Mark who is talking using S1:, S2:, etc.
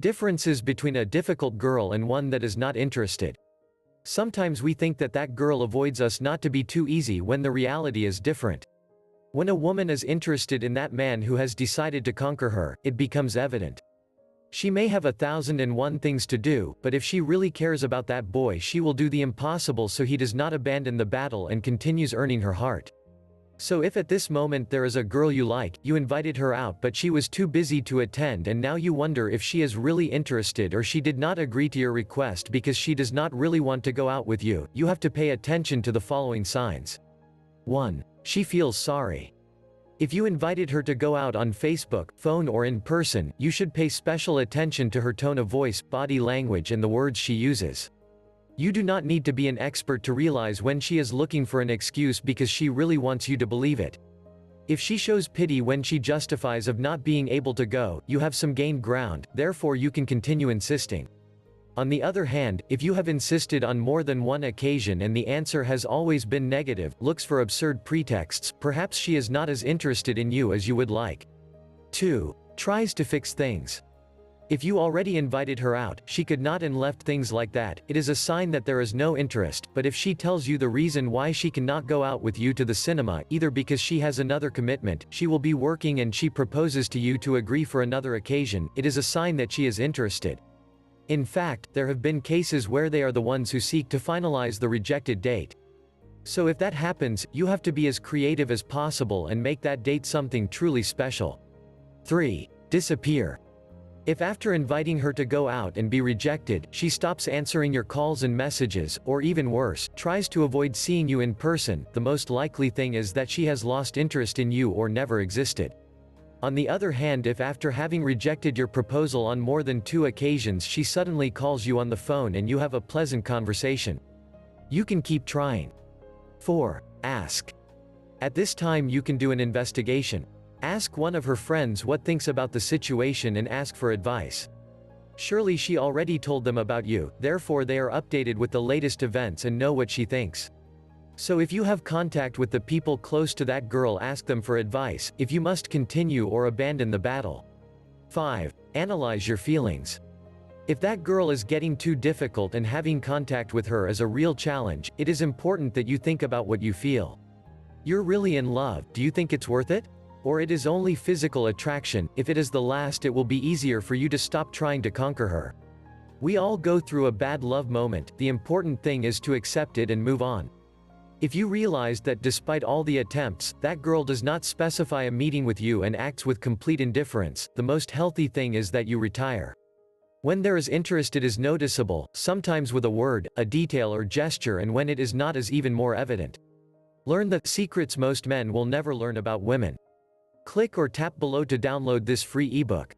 S1: Differences between a difficult girl and one that is not interested. Sometimes we think that that girl avoids us not to be too easy when the reality is different. When a woman is interested in that man who has decided to conquer her, it becomes evident. She may have 1,001 things to do, but if she really cares about that boy, she will do the impossible so he does not abandon the battle and continues earning her heart. So if at this moment there is a girl you like, you invited her out but she was too busy to attend, and now you wonder if she is really interested or she did not agree to your request because she does not really want to go out with you, you have to pay attention to the following signs. 1. She feels sorry. If you invited her to go out on Facebook, phone or in person, you should pay special attention to her tone of voice, body language and the words she uses. You do not need to be an expert to realize when she is looking for an excuse because she really wants you to believe it. If she shows pity when she justifies of not being able to go, you have some gained ground, therefore you can continue insisting. On the other hand, if you have insisted on more than one occasion and the answer has always been negative, looks for absurd pretexts, perhaps she is not as interested in you as you would like. 2. Tries to fix things. If you already invited her out, she could not and left things like that, it is a sign that there is no interest, but if she tells you the reason why she cannot go out with you to the cinema, either because she has another commitment, she will be working and she proposes to you to agree for another occasion, it is a sign that she is interested. In fact, there have been cases where they are the ones who seek to finalize the rejected date. So if that happens, you have to be as creative as possible and make that date something truly special. 3. Disappear. If after inviting her to go out and be rejected, she stops answering your calls and messages, or even worse, tries to avoid seeing you in person, the most likely thing is that she has lost interest in you or never existed. On the other hand, if after having rejected your proposal on more than 2 occasions she suddenly calls you on the phone and you have a pleasant conversation, you can keep trying. 4. Ask. At this time you can do an investigation. Ask one of her friends what thinks about the situation and ask for advice. Surely she already told them about you, therefore they are updated with the latest events and know what she thinks. So if you have contact with the people close to that girl, ask them for advice, if you must continue or abandon the battle. 5. Analyze your feelings. If that girl is getting too difficult and having contact with her is a real challenge, it is important that you think about what you feel. You're really in love, do you think it's worth it? Or it is only physical attraction? If it is the last, it will be easier for you to stop trying to conquer her. We all go through a bad love moment, the important thing is to accept it and move on. If you realize that despite all the attempts, that girl does not specify a meeting with you and acts with complete indifference, the most healthy thing is that you retire. When there is interest it is noticeable, sometimes with a word, a detail or gesture, and when it is not is even more evident. Learn the secrets most men will never learn about women. Click or tap below to download this free ebook.